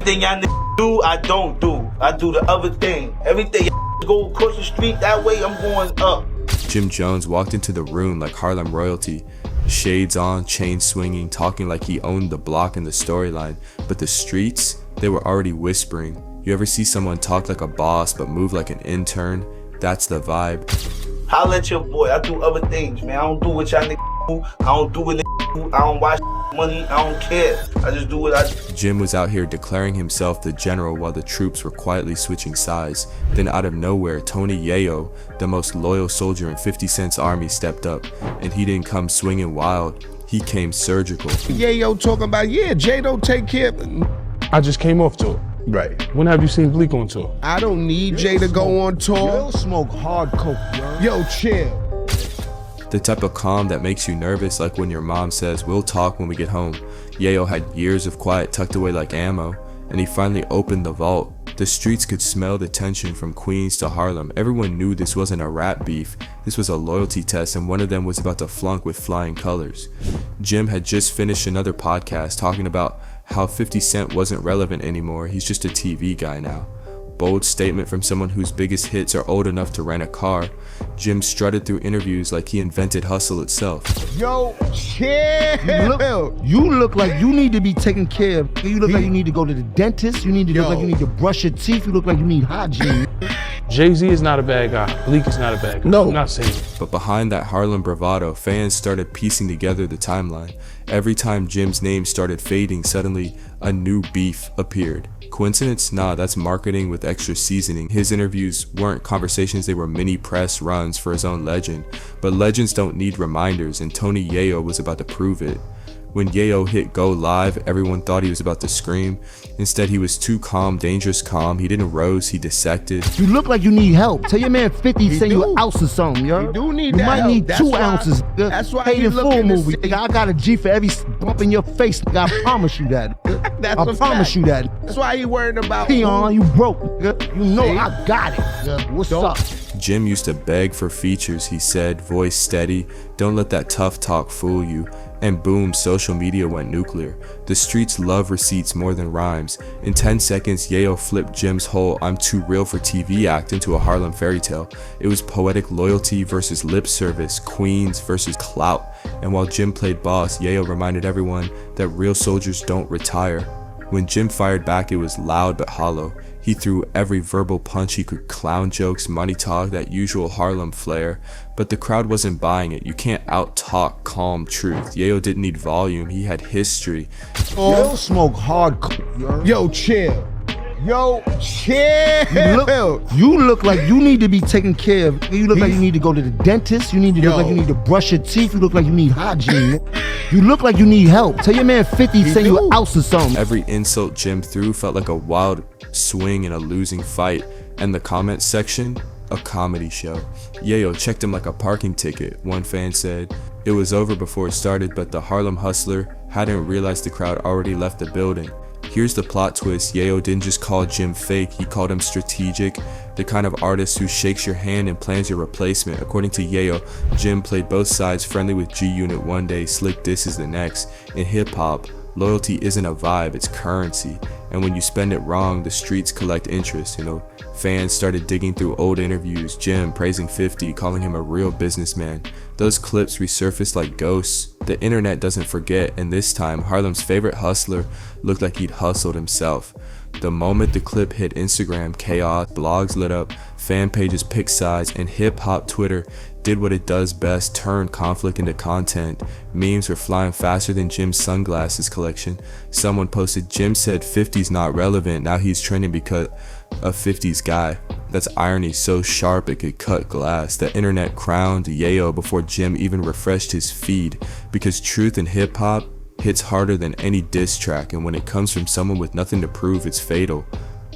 Everything y'all niggas do, I don't do. I do the other thing. Everything y'all go across the street that way, I'm going up. Jim Jones walked into the room like Harlem royalty. Shades on, chain swinging, talking like he owned the block and the storyline. But the streets, they were already whispering. You ever see someone talk like a boss but move like an intern? That's the vibe. Holla at your boy. I do other things, man. I don't do what y'all niggas do. I don't do what niggas do. I don't watch money. I don't care. I just do what I do. Jim was out here declaring himself the general while the troops were quietly switching sides. Then out of nowhere, Tony Yayo, the most loyal soldier in 50 Cent's army, stepped up. And he didn't come swinging wild. He came surgical. Yayo talking about, yeah, Jay don't take care of... I just came off tour. Right. When have you seen Bleak on tour? I don't need Jay to go on tour. Yo, smoke hard coke, yo, chill. The type of calm that makes you nervous, like when your mom says, we'll talk when we get home. Yayo had years of quiet tucked away like ammo, and he finally opened the vault. The streets could smell the tension from Queens to Harlem. Everyone knew this wasn't a rap beef. This was a loyalty test, and one of them was about to flunk with flying colors. Jim had just finished another podcast talking about how 50 Cent wasn't relevant anymore. He's just a TV guy now. Bold statement from someone whose biggest hits are old enough to rent a car. Jim strutted through interviews like he invented hustle itself. Yo, chill. You look like you need to be taken care of. You look like you need to go to the dentist. You need to look like you need to brush your teeth. You look like you need hygiene. Jay-Z is not a bad guy. Bleak is not a bad guy. No. I'm not saying. But behind that Harlem bravado, fans started piecing together the timeline. Every time Jim's name started fading, suddenly a new beef appeared. Coincidence? Nah, that's marketing with extra seasoning. His interviews weren't conversations, they were mini press runs for his own legend. But legends don't need reminders, and Tony Yayo was about to prove it. When Yayo hit go live, everyone thought he was about to scream. Instead, he was too calm, dangerous calm. He didn't roast, he dissected. You look like you need help. Tell your man 50 send you an ounce or something, yo. You do need you that might help. need That's 2 why- ounces. that's why Paid you in full looking to movie. see- Nigga, I got a G for every bump in your face. Nigga, I promise you that. That's I a promise fact. you that. That's why he worried about... Peon, you broke, nigga. You know See? I got it. Nigga. What's up? Jim used to beg for features, he said, voice steady. Don't let that tough talk fool you. And boom, social media went nuclear. The streets love receipts more than rhymes. In 10 seconds, Yayo flipped Jim's whole I'm too real for TV act into a Harlem fairy tale. It was poetic loyalty versus lip service, Queens versus clout. And while Jim played boss, Yayo reminded everyone that real soldiers don't retire. When Jim fired back, it was loud but hollow. He threw every verbal punch he could, clown jokes, money talk, that usual Harlem flair. But the crowd wasn't buying it. You can't out-talk calm truth. Yayo didn't need volume, he had history. Yo, smoke hard coke, Yo, chill. Yo, chill. You look like you need to be taken care of. You look like you need to go to the dentist. You need to look like you need to brush your teeth. You look like you need hygiene. You look like you need help. Tell your man 50 send you an ounce or something. Every insult Jim threw felt like a wild swing in a losing fight. And the comment section? A comedy show. Yayo checked him like a parking ticket, one fan said. It was over before it started, but the Harlem hustler hadn't realized the crowd already left the building. Here's the plot twist. Yayo didn't just call Jim fake, he called him strategic, the kind of artist who shakes your hand and plans your replacement. According to Yayo, Jim played both sides, friendly with G-Unit one day, slick disses the next. In hip-hop, loyalty isn't a vibe, it's currency. And when you spend it wrong, the streets collect interest, Fans started digging through old interviews, Jim praising 50, calling him a real businessman. Those clips resurfaced like ghosts. The internet doesn't forget, and this time, Harlem's favorite hustler looked like he'd hustled himself. The moment the clip hit Instagram, chaos, blogs lit up, fan pages picked sides, and hip-hop Twitter did what it does best, turn conflict into content. Memes were flying faster than Jim's sunglasses collection. Someone posted, Jim said 50's not relevant, now he's trending because a 50's guy. That's irony so sharp it could cut glass. The internet crowned Yayo before Jim even refreshed his feed, because truth in hip-hop hits harder than any diss track, and when it comes from someone with nothing to prove, it's fatal.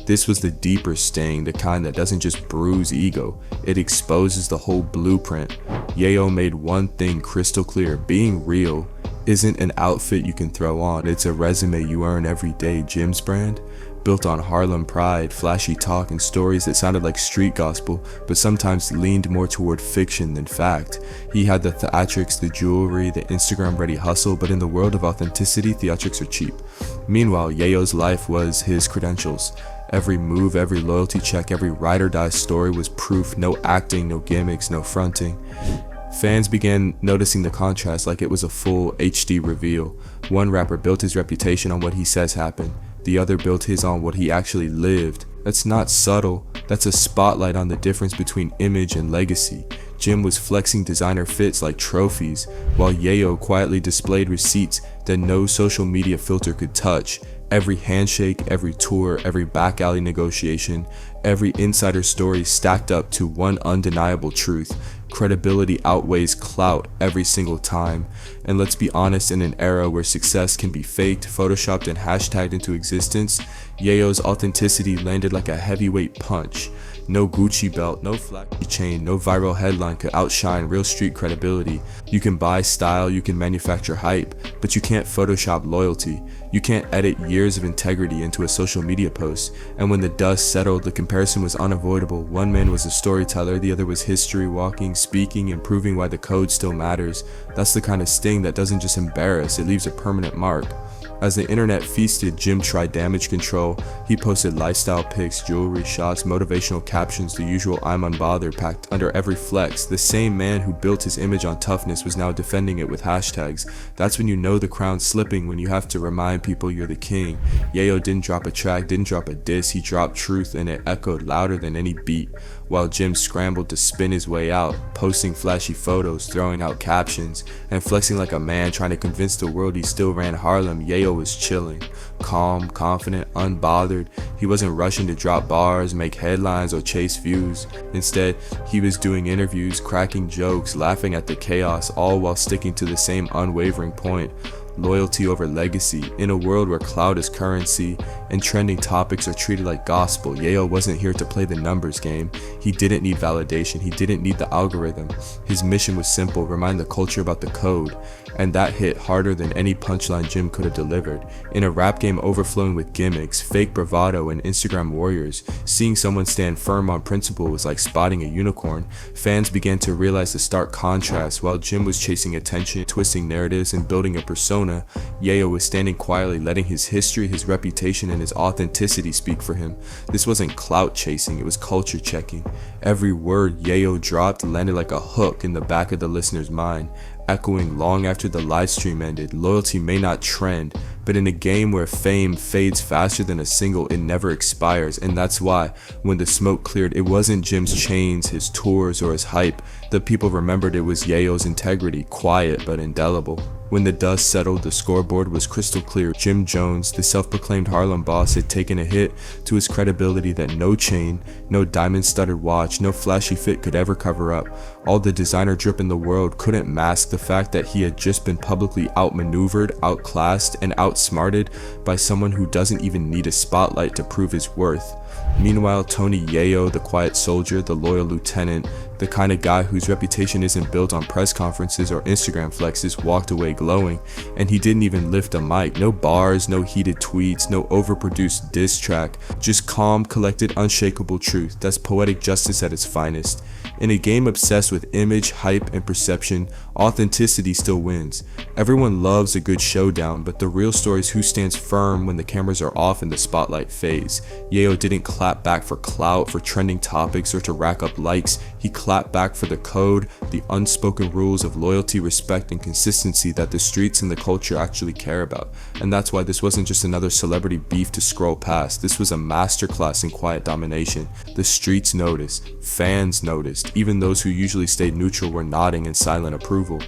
This was the deeper sting, the kind that doesn't just bruise ego, it exposes the whole blueprint. Yayo made one thing crystal clear: being real isn't an outfit you can throw on, it's a resume you earn every day. Jim's brand, built on Harlem pride, flashy talk, and stories that sounded like street gospel, but sometimes leaned more toward fiction than fact. He had the theatrics, the jewelry, the Instagram-ready hustle, but in the world of authenticity, theatrics are cheap. Meanwhile, Yayo's life was his credentials. Every move, every loyalty check, every ride or die story was proof. No acting, no gimmicks, no fronting. Fans began noticing the contrast like it was a full HD reveal. One rapper built his reputation on what he says happened. The other built his on what he actually lived. That's not subtle. That's a spotlight on the difference between image and legacy. Jim was flexing designer fits like trophies, while Yayo quietly displayed receipts that no social media filter could touch. Every handshake, every tour, every back alley negotiation, every insider story stacked up to one undeniable truth. Credibility outweighs clout every single time. And let's be honest, in an era where success can be faked, photoshopped, and hashtagged into existence, Yayo's authenticity landed like a heavyweight punch. No Gucci belt, no flashy chain, no viral headline could outshine real street credibility. You can buy style, you can manufacture hype, but you can't Photoshop loyalty. You can't edit years of integrity into a social media post. And when the dust settled, the comparison was unavoidable. One man was a storyteller, the other was history walking, speaking, and proving why the code still matters. That's the kind of sting that doesn't just embarrass, it leaves a permanent mark. As the internet feasted, Jim tried damage control. He posted lifestyle pics, jewelry shots, motivational captions, the usual I'm unbothered packed under every flex. The same man who built his image on toughness was now defending it with hashtags. That's when you know the crown's slipping, when you have to remind people you're the king. Yayo didn't drop a track, didn't drop a diss, he dropped truth and it echoed louder than any beat. While Jim scrambled to spin his way out, posting flashy photos, throwing out captions, and flexing like a man trying to convince the world he still ran Harlem, Yayo was chilling. Calm, confident, unbothered. He wasn't rushing to drop bars, make headlines, or chase views. Instead, he was doing interviews, cracking jokes, laughing at the chaos, all while sticking to the same unwavering point. Loyalty over legacy. In a world where clout is currency and trending topics are treated like gospel, Yayo wasn't here to play the numbers game. He didn't need validation. He didn't need the algorithm. His mission was simple: remind the culture about the code. And that hit harder than any punchline Jim could have delivered. In a rap game overflowing with gimmicks, fake bravado, and Instagram warriors, seeing someone stand firm on principle was like spotting a unicorn. Fans began to realize the stark contrast. While Jim was chasing attention, twisting narratives, and building a persona, Yayo was standing quietly, letting his history, his reputation, and his authenticity speak for him. This wasn't clout chasing, it was culture checking. Every word Yayo dropped landed like a hook in the back of the listener's mind, echoing long after the live stream ended. Loyalty may not trend, but in a game where fame fades faster than a single, it never expires. And that's why, when the smoke cleared, it wasn't Jim's chains, his tours, or his hype. The people remembered it was Yayo's integrity, quiet but indelible. When the dust settled, the scoreboard was crystal clear. Jim Jones, the self-proclaimed Harlem boss, had taken a hit to his credibility that no chain, no diamond-studded watch, no flashy fit could ever cover up. All the designer drip in the world couldn't mask the fact that he had just been publicly outmaneuvered, outclassed, and outsmarted by someone who doesn't even need a spotlight to prove his worth. Meanwhile, Tony Yayo, the quiet soldier, the loyal lieutenant, the kind of guy whose reputation isn't built on press conferences or Instagram flexes, walked away glowing. And he didn't even lift a mic. No bars, no heated tweets, no overproduced diss track. Just calm, collected, unshakable truth. That's poetic justice at its finest. In a game obsessed with image, hype, and perception, authenticity still wins. Everyone loves a good showdown, but the real story is who stands firm when the cameras are off and the spotlight fades. Yayo didn't clap back for clout, for trending topics, or to rack up likes. He clapped back for the code, the unspoken rules of loyalty, respect, and consistency that the streets and the culture actually care about. And that's why this wasn't just another celebrity beef to scroll past. This was a masterclass in quiet domination. The streets noticed, fans noticed, even those who usually stayed neutral were nodding in silent approval.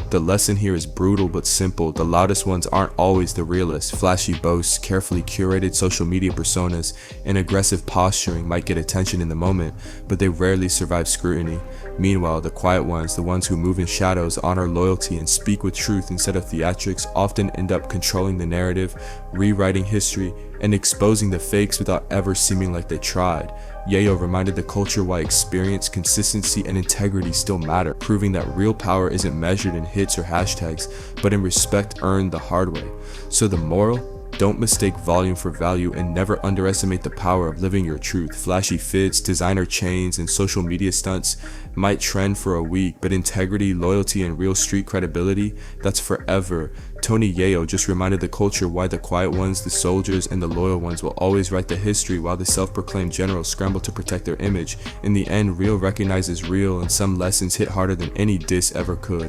The lesson here is brutal but simple. The loudest ones aren't always the realest. Flashy boasts, carefully curated social media personas, and aggressive posturing might get attention in the moment, but they rarely survive scrutiny. Meanwhile, the quiet ones, the ones who move in shadows, honor loyalty, and speak with truth instead of theatrics, often end up controlling the narrative, rewriting history, and exposing the fakes without ever seeming like they tried. Yayo reminded the culture why experience, consistency, and integrity still matter, proving that real power isn't measured in hits or hashtags, but in respect earned the hard way. So the moral? Don't mistake volume for value and never underestimate the power of living your truth. Flashy fits, designer chains, and social media stunts might trend for a week, but integrity, loyalty, and real street credibility, that's forever. Tony Yayo just reminded the culture why the quiet ones, the soldiers, and the loyal ones will always write the history while the self-proclaimed generals scramble to protect their image. In the end, real recognizes real, and some lessons hit harder than any diss ever could.